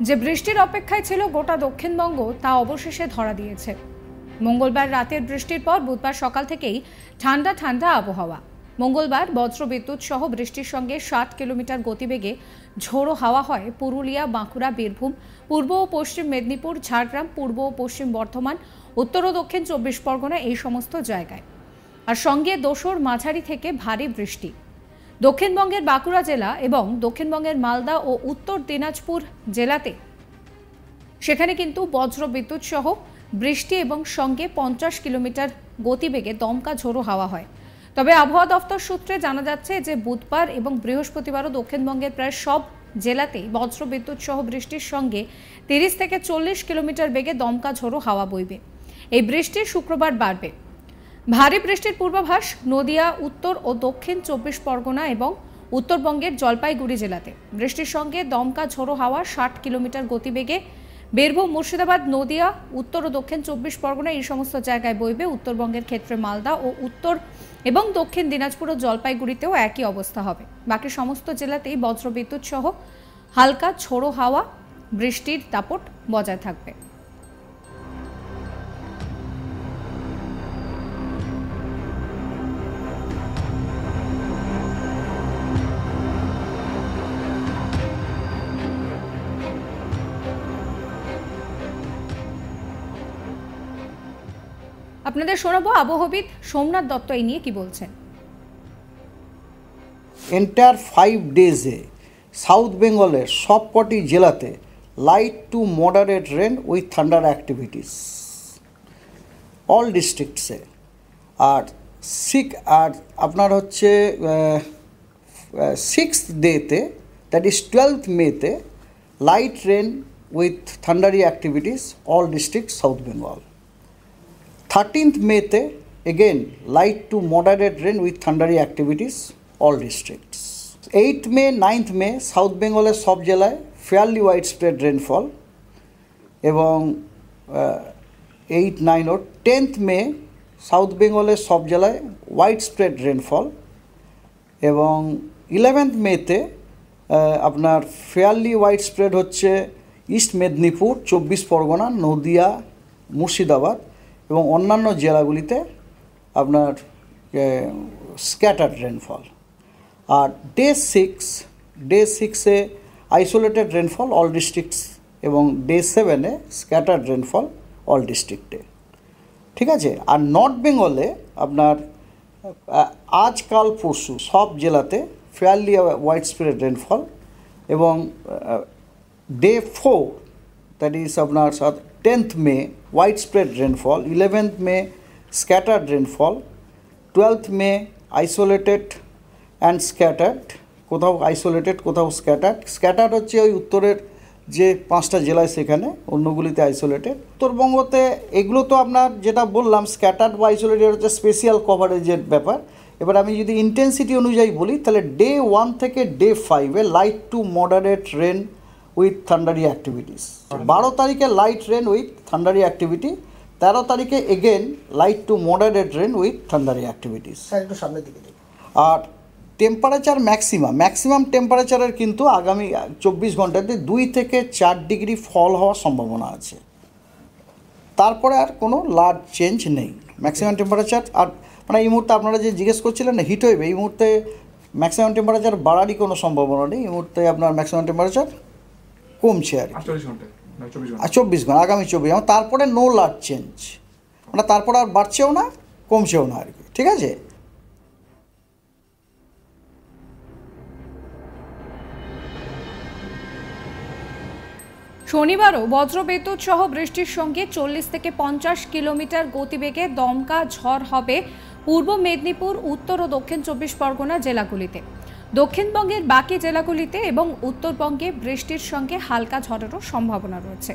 যে বৃষ্টির অপেক্ষায় ছিল গোটা দক্ষিণবঙ্গ তা অবশেষে ধরা দিয়েছে। মঙ্গলবার রাতের বৃষ্টির পর বুধবার সকাল থেকেই ঠান্ডা ঠান্ডা আবহাওয়া। মঙ্গলবার বজ্রবিদ্যুৎ সহ বৃষ্টির সঙ্গে 60 কিলোমিটার গতিবেগে ঝোড়ো হাওয়া হয় পুরুলিয়া, বাঁকুড়া, বীরভূম, পূর্ব ও পশ্চিম মেদিনীপুর, ঝাড়গ্রাম, পূর্ব ও পশ্চিম বর্ধমান, উত্তর ও দক্ষিণ 24 পরগনা এই সমস্ত জায়গায়। আর সঙ্গে দোসর মাঝারি থেকে ভারী বৃষ্টি। দক্ষিণবঙ্গের বাঁকুড়া জেলা এবং দক্ষিণবঙ্গের মালদা ও উত্তর দিনাজপুর জেলাতে সেখানে কিন্তু বজ্রবিদ্যুৎ সহ বৃষ্টি এবং সঙ্গে 50 কিলোমিটার গতিবেগে দমকা ঝোড়ো হাওয়া হয়। তবে আবহাওয়া দফতর সূত্রে জানা যাচ্ছে যে বুধবার এবং বৃহস্পতিবারও দক্ষিণবঙ্গের প্রায় সব জেলাতেই বজ্রবিদ্যুৎ সহ বৃষ্টির সঙ্গে 30 থেকে 40 কিলোমিটার বেগে দমকা ঝোড়ো হাওয়া বইবে। এই বৃষ্টি শুক্রবার বাড়বে। ভারী বৃষ্টির পূর্বাভাস নদিয়া, উত্তর ও দক্ষিণ 24 পরগনা এবং উত্তরবঙ্গের জলপাইগুড়ি জেলাতে। বৃষ্টির সঙ্গে দমকা ঝোড়ো হাওয়া 60 কিলোমিটার গতিবেগে বীরভূম, মুর্শিদাবাদ, নদিয়া, উত্তর ও দক্ষিণ 24 পরগনা এই সমস্ত জায়গায় বইবে। উত্তরবঙ্গের ক্ষেত্রে মালদা ও উত্তর এবং দক্ষিণ দিনাজপুর ও জলপাইগুড়িতেও একই অবস্থা হবে। বাকি সমস্ত জেলাতেই বজ্রবিদ্যুৎ সহ হালকা ঝোড়ো হাওয়া, বৃষ্টির দাপট বজায় থাকবে। আপনাদের শোনাবো আবহবিদ সোমনাথ দত্ত এই নিয়ে কি বলছেন। এন্টার 5 ডেজে সাউথ বেঙ্গলের সবকটি জেলাতে light to moderate rain with thunder activities all ডিস্ট্রিক্টসে। আর আপনার হচ্ছে 6th ডেতে, দ্যাট ইজ 12th মেতে, light rain with thundery activities all district south Bengal. 13th মেতে again light to moderate rain with thundery activities all districts. 8th May 9th May south বেঙ্গলের সব জেলায় ফেয়ারলি ওয়াইড স্প্রেড রেনফল এবং 8, 9 ও 10th May south বেঙ্গলের সব জেলায় wide spread rainfall এবং 11th মেতে আপনার ফেয়ারলি ওয়াইড স্প্রেড হচ্ছে ইস্ট মেদিনীপুর, 24 পরগনা, নদিয়া, মুর্শিদাবাদ এবং অন্যান্য জেলাগুলিতে আপনার স্ক্যাটার্ড রেনফল। আর ডে 6-এ আইসোলেটেড রেনফল অল ডিস্ট্রিক্টস এবং ডে 7-এ স্ক্যাটার্ড রেনফল অল ডিস্ট্রিক্টে। ঠিক আছে। আর নর্থ বেঙ্গলে আপনার আজকাল পরশু সব জেলাতে ফেয়ারলি ওয়াইড স্প্রেড রেনফল এবং ডে 4, দ্যাট ইজ আপনার 10th May widespread rainfall, 11th May scattered rainfall, 12th May isolated and scattered, কোথাও আইসোলেটেড কোথাও স্ক্যাটার্ড হচ্ছে ওই উত্তরের যে 5টা জেলায় সেখানে, অন্যগুলিতে আইসোলেটেড। উত্তরবঙ্গতে এগুলো তো আপনার যেটা বললাম স্ক্যাটার্ড বা আইসোলেটেড হচ্ছে স্পেশাল কভারেজের ব্যাপার। এবার আমি যদি ইন্টেন্সিটি অনুযায়ী বলি তাহলে ডে 1 থেকে ডে 5-এ light to moderate rain with thundery activities. 12 তারিখে light rain with thundery activity, 13 তারিখে again light to moderate rain with thundery activities. একটু সামনের দিকে দেখুন। আর টেম্পারেচার ম্যাক্সিমাম টেম্পারেচারের কিন্তু আগামী 24 ঘন্টাতে 2 থেকে 4 ডিগ্রি ফল হওয়ার সম্ভাবনা আছে। তারপরে আর কোনো লার্জ চেঞ্জ নেই ম্যাক্সিমাম টেম্পারেচার। আর মানে এই মুহূর্তে আপনারা যে জিজ্ঞেস করছিলেন না হিট ওয়েভ, এই মুহূর্তে ম্যাক্সিমাম টেম্পারেচার বাড়ারই কোনো সম্ভাবনা নেই। এই মুহূর্তে আপনার ম্যাক্সিমাম টেম্পারেচার কমছে আর 24 ঘন্টা আগামী 24, তারপরে নো লার্জ চেঞ্জ, মানে তারপরে আর বাড়ছেও না কমছেও না আর কি। ঠিক আছে। শনিবারও বজ্রবিদ্যুৎ সহ বৃষ্টির সঙ্গে 40 থেকে 50 কিলোমিটার গতিবেগে দমকা ঝড় হবে পূর্ব মেদিনীপুর, উত্তর ও দক্ষিণ 24 পরগনা জেলাগুলিতে। দক্ষিণবঙ্গের বাকি জেলাগুলিতে এবং উত্তরবঙ্গে বৃষ্টির সঙ্গে হালকা ঝড়েরও সম্ভাবনা রয়েছে।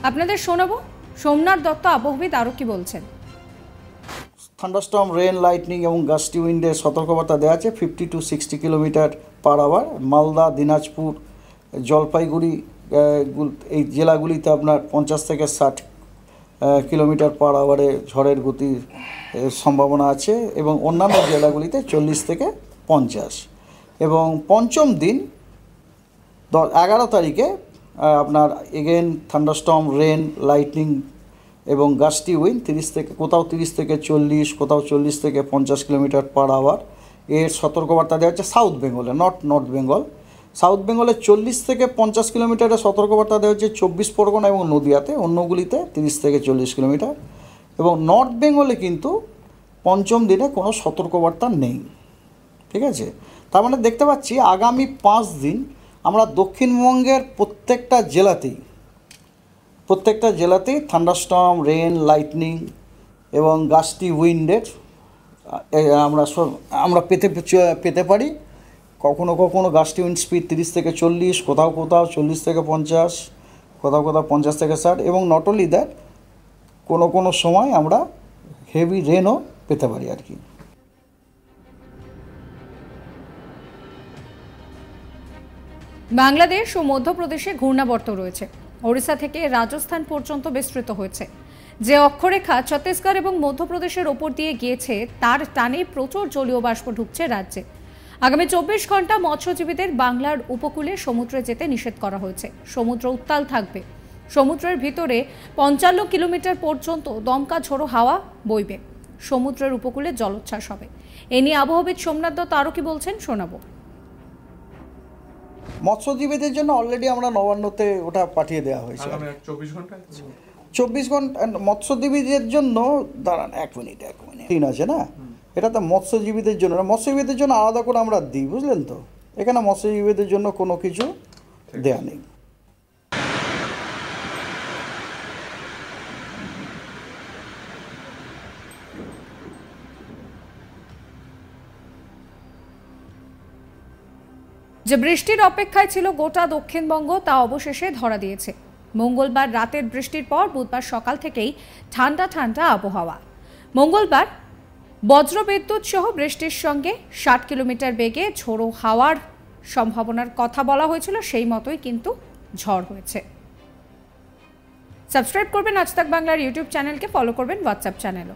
আপনাদের শোনাবো সোমনাথ দত্ত আবহবিদ আরও কি বলছেন। থান্ডারস্টর্ম, রেন, লাইটনিং এবং গাস্টি উইন্ডের সতর্কবার্তা দেওয়া আছে 50 to 60 kilometre per hour. Malda, Dinajpur, Jalpaiguri এই জেলাগুলিতে আপনার 50 থেকে 60 কিলোমিটার পার আওয়ারে ঝড়ের গতির সম্ভাবনা আছে এবং অন্যান্য জেলাগুলিতে 40 থেকে 50। এবং পঞ্চম দিন 11 তারিখে আপনার এগেন থান্ডারস্টর্ম, রেন, লাইটনিং এবং গাস্টি উইন্ড 30 থেকে কোথাও 30 থেকে 40, কোথাও 40 থেকে 50 কিলোমিটার পার আওয়ার এর সতর্কবার্তা দেওয়া হচ্ছে সাউথ বেঙ্গলে, নর্থ বেঙ্গল। সাউথ বেঙ্গলে 40 থেকে 50 কিলোমিটারের সতর্কবার্তা দেওয়া হচ্ছে 24 পরগনা এবং নদিয়াতে, অন্যগুলিতে 30 থেকে 40 কিলোমিটার। এবং নর্থ বেঙ্গলে কিন্তু পঞ্চম দিনে কোনো সতর্কবার্তা নেই, ঠিক আছে। তার মানে দেখতে পাচ্ছি আগামী 5 দিন আমরা দক্ষিণবঙ্গের প্রত্যেকটা জেলাতেই থান্ডারস্টর্ম, রেন, লাইটনিং এবং গাস্টি উইন্ডের আমরা পেতে পারি। কখনো গাস্টি উইন্ড স্পিড 30 থেকে 40, কোথাও 40 থেকে 50, কোথাও 50 থেকে 60 এবং নট অনলি দ্যাট কোনো সময় আমরা হেভি রেনও পেতে পারি আর কি। বাংলাদেশ ও মধ্যপ্রদেশে ঘূর্ণাবর্ত রয়েছে, ওড়িশা থেকে রাজস্থান পর্যন্ত বিস্তৃত হয়েছে। যে অক্ষরেখা ছত্তিশগড় এবং মধ্যপ্রদেশের ওপর দিয়ে গিয়েছে তার টানে প্রচুর জলীয় বাষ্প ঢুকছে রাজ্যে। আগামী 24 ঘন্টা মৎস্যজীবীদের বাংলার উপকূলে সমুদ্রে যেতে নিষেধ করা হয়েছে। সমুদ্র উত্তাল থাকবে, সমুদ্রের ভিতরে 55 কিলোমিটার পর্যন্ত দমকা ঝোড়ো হাওয়া বইবে, সমুদ্রের উপকূলে জলোচ্ছ্বাস হবে। এ নিয়ে আবহবিদ সোমনাথ দত্ত আরও কি বলছেন শোনাবো। মৎস্যজীবীদের জন্য অলরেডি আমরা নবান্নতে ওটা পাঠিয়ে দেওয়া হয়েছে। 24 ঘন্টা মৎস্যজীবীদের জন্য দাঁড়ান এক মিনিট দিন আছে না, এটা তো মৎস্যজীবীদের জন্য, মৎস্যজীবীদের জন্য আলাদা করে আমরা দিই, বুঝলেন তো। এখানে মৎস্যজীবীদের জন্য কোনো কিছু দেয়া নেই। যে বৃষ্টির অপেক্ষায় ছিল গোটা দক্ষিণবঙ্গ তা অবশেষে ধরা দিয়েছে। মঙ্গলবার রাতের বৃষ্টির পর বুধবার সকাল থেকেই ঠান্ডা আবহাওয়া। মঙ্গলবার বজ্রবিদ্যুৎ সহ বৃষ্টির সঙ্গে 60 কিলোমিটার বেগে ঝোড়ো হাওয়ার সম্ভাবনার কথা বলা হয়েছিল, সেই মতোই কিন্তু ঝড় হয়েছে। সাবস্ক্রাইব করবেন আজ তাক বাংলার ইউটিউব চ্যানেলকে, ফলো করবেন হোয়াটসঅ্যাপ চ্যানেলও।